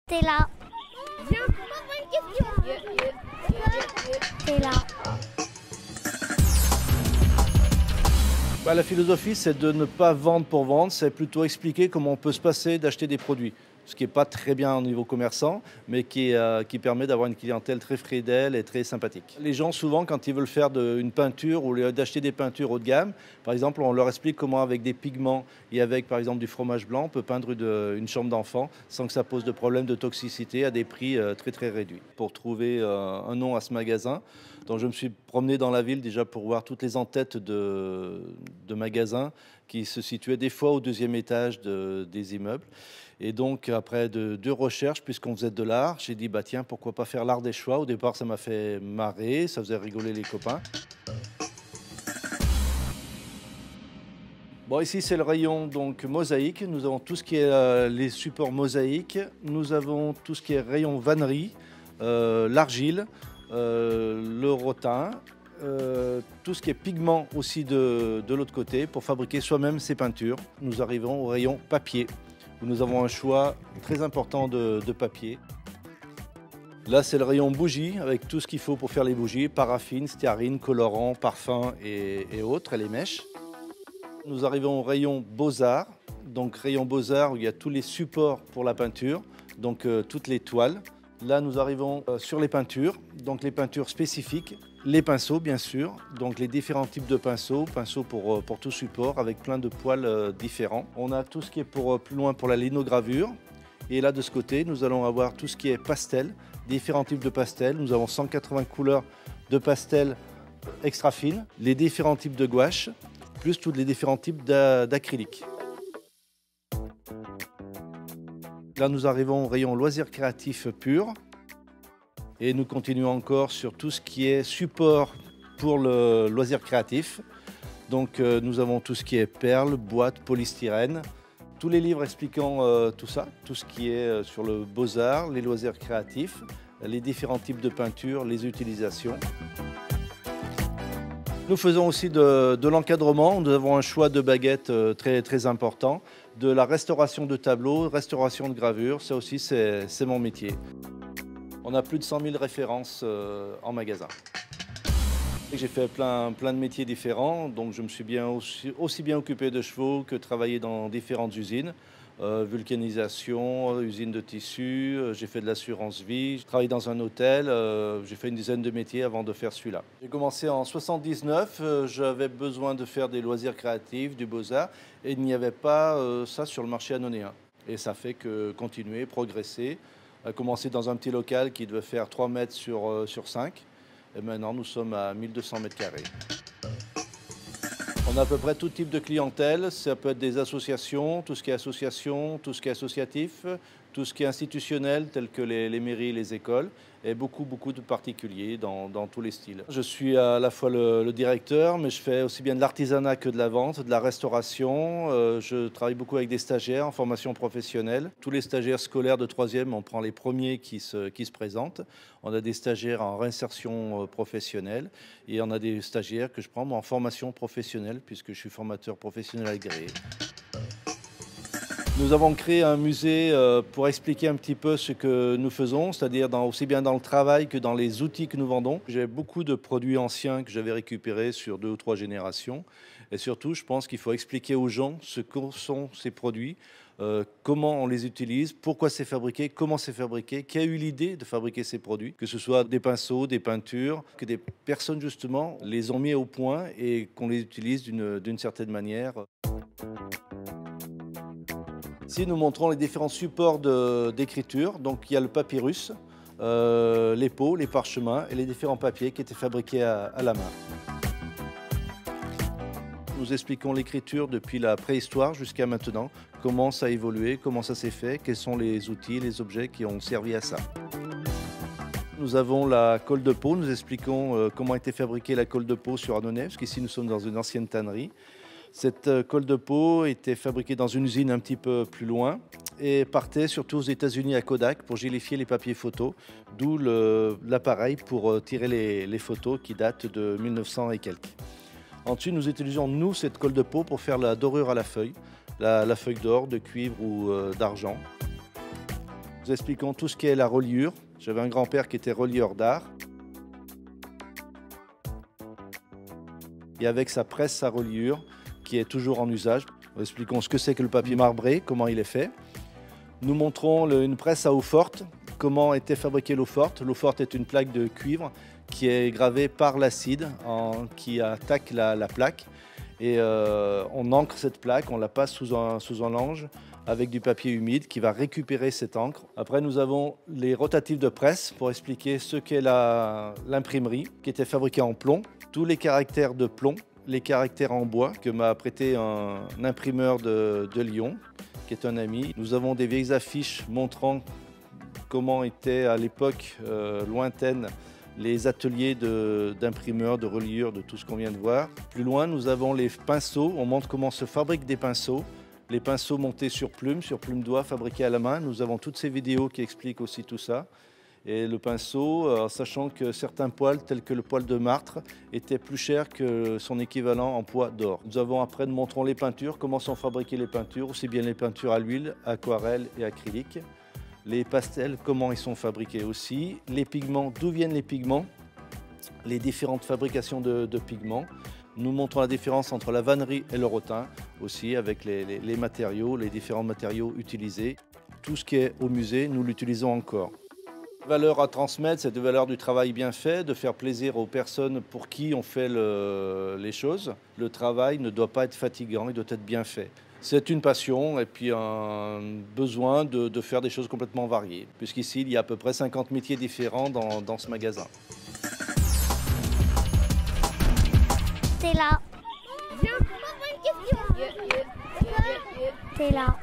T'es là. Viens, pose-moi une question. T'es là. La philosophie, c'est de ne pas vendre pour vendre, c'est plutôt expliquer comment on peut se passer d'acheter des produits. Ce qui n'est pas très bien au niveau commerçant, mais qui permet d'avoir une clientèle très fidèle et très sympathique. Les gens, souvent, quand ils veulent faire une peinture ou d'acheter des peintures haut de gamme, par exemple, on leur explique comment, avec des pigments et avec, par exemple, du fromage blanc, on peut peindre une chambre d'enfant sans que ça pose de problème de toxicité à des prix très, très réduits. Pour trouver un nom à ce magasin, donc je me suis promené dans la ville déjà pour voir toutes les entêtes de magasins qui se situaient des fois au deuxième étage des immeubles. Et donc, après deux recherches, puisqu'on faisait de l'art, j'ai dit, bah tiens, pourquoi pas faire l'art des choix. Au départ, ça m'a fait marrer, ça faisait rigoler les copains. Bon, ici, c'est le rayon donc mosaïque. Nous avons tout ce qui est les supports mosaïques. Nous avons tout ce qui est rayon vannerie, l'argile, le rotin, tout ce qui est pigment aussi de l'autre côté pour fabriquer soi-même ses peintures. Nous arrivons au rayon papier, où nous avons un choix très important de papier. Là, c'est le rayon bougies, avec tout ce qu'il faut pour faire les bougies, paraffine, styrine, colorant, parfum et autres, et les mèches. Nous arrivons au rayon beaux-arts, donc rayon beaux-arts où il y a tous les supports pour la peinture, donc toutes les toiles. Là, nous arrivons sur les peintures, donc les peintures spécifiques, les pinceaux bien sûr, donc les différents types de pinceaux, pinceaux pour tout support avec plein de poils différents. On a tout ce qui est plus loin pour la linogravure. Et là, de ce côté, nous allons avoir tout ce qui est pastel, différents types de pastels. Nous avons 180 couleurs de pastels extra fines, les différents types de gouache, plus tous les différents types d'acrylique. Là, nous arrivons au rayon loisirs créatifs pur. Et nous continuons encore sur tout ce qui est support pour le loisir créatif. Donc nous avons tout ce qui est perles, boîtes, polystyrène. Tous les livres expliquant tout ça, tout ce qui est sur le beaux-arts, les loisirs créatifs, les différents types de peintures, les utilisations. Nous faisons aussi de l'encadrement. Nous avons un choix de baguettes très, très important. De la restauration de tableaux, restauration de gravures, ça aussi c'est mon métier. On a plus de 100 000 références en magasin. J'ai fait plein de métiers différents, donc je me suis aussi bien occupé de chevaux que travaillé dans différentes usines. Vulcanisation, usine de tissus, j'ai fait de l'assurance vie, je travaille dans un hôtel, j'ai fait une dizaine de métiers avant de faire celui-là. J'ai commencé en 79, j'avais besoin de faire des loisirs créatifs, du beaux-arts, et il n'y avait pas ça sur le marché hannonéen. Et ça fait que continuer, progresser. On a commencé dans un petit local qui devait faire 3 mètres sur 5. Et maintenant, nous sommes à 1200 mètres carrés. On a à peu près tout type de clientèle. Ça peut être des associations, tout ce qui est association, tout ce qui est associatif, tout ce qui est institutionnel, tel que les mairies, les écoles, et beaucoup de particuliers dans tous les styles. Je suis à la fois le directeur, mais je fais aussi bien de l'artisanat que de la vente, de la restauration. Je travaille beaucoup avec des stagiaires en formation professionnelle. Tous les stagiaires scolaires de 3e, on prend les premiers qui se présentent. On a des stagiaires en réinsertion professionnelle et on a des stagiaires que je prends en formation professionnelle, puisque je suis formateur professionnel agréé. Nous avons créé un musée pour expliquer un petit peu ce que nous faisons, c'est-à-dire aussi bien dans le travail que dans les outils que nous vendons. J'ai beaucoup de produits anciens que j'avais récupérés sur 2 ou 3 générations. Et surtout, je pense qu'il faut expliquer aux gens ce que sont ces produits, comment on les utilise, pourquoi c'est fabriqué, comment c'est fabriqué, qui a eu l'idée de fabriquer ces produits, que ce soit des pinceaux, des peintures, que des personnes justement les ont mis au point et qu'on les utilise d'une certaine manière. Ici, nous montrons les différents supports d'écriture. Donc, il y a le papyrus, les pots, les parchemins et les différents papiers qui étaient fabriqués à la main. Nous expliquons l'écriture depuis la préhistoire jusqu'à maintenant, comment ça a évolué, comment ça s'est fait, quels sont les outils, les objets qui ont servi à ça. Nous avons la colle de peau, nous expliquons comment a été fabriquée la colle de peau sur Annonay, parce qu'ici nous sommes dans une ancienne tannerie. Cette colle de peau était fabriquée dans une usine un petit peu plus loin et partait surtout aux États-Unis à Kodak pour gélifier les papiers photos, d'où l'appareil pour tirer les photos qui datent de 1900 et quelques. Ensuite, nous utilisons, nous, cette colle de peau pour faire la dorure à la feuille d'or, de cuivre ou d'argent. Nous expliquons tout ce qui est la reliure. J'avais un grand-père qui était relieur d'art. Et avec sa presse, sa reliure, qui est toujours en usage. Nous expliquons ce que c'est que le papier marbré, comment il est fait. Nous montrons une presse à eau forte, comment était fabriquée l'eau forte. L'eau forte est une plaque de cuivre qui est gravée par l'acide qui attaque la plaque. Et on ancre cette plaque, on la passe sous un lange avec du papier humide qui va récupérer cette encre. Après, nous avons les rotatifs de presse pour expliquer ce qu'est l'imprimerie qui était fabriquée en plomb. Tous les caractères de plomb, les caractères en bois que m'a prêté un imprimeur de Lyon, qui est un ami. Nous avons des vieilles affiches montrant comment étaient à l'époque lointaine les ateliers d'imprimeurs, de reliures, de tout ce qu'on vient de voir. Plus loin, nous avons les pinceaux. On montre comment se fabriquent des pinceaux. Les pinceaux montés sur plume d'oie, fabriqués à la main. Nous avons toutes ces vidéos qui expliquent aussi tout ça. Et le pinceau, sachant que certains poils, tels que le poil de martre, étaient plus chers que son équivalent en poids d'or. Après, nous montrons les peintures, comment sont fabriquées les peintures, aussi bien les peintures à l'huile, aquarelle et acrylique. Les pastels, comment ils sont fabriqués aussi. Les pigments, d'où viennent les pigments, les différentes fabrications de pigments. Nous montrons la différence entre la vannerie et le rotin, aussi avec les matériaux, les différents matériaux utilisés. Tout ce qui est au musée, nous l'utilisons encore. Valeur à transmettre, c'est de valeur du travail bien fait, de faire plaisir aux personnes pour qui on fait les choses. Le travail ne doit pas être fatigant, il doit être bien fait. C'est une passion et puis un besoin de faire des choses complètement variées, puisqu'ici, il y a à peu près 50 métiers différents dans ce magasin. T'es là. Viens, pose-moi une question. T'es là.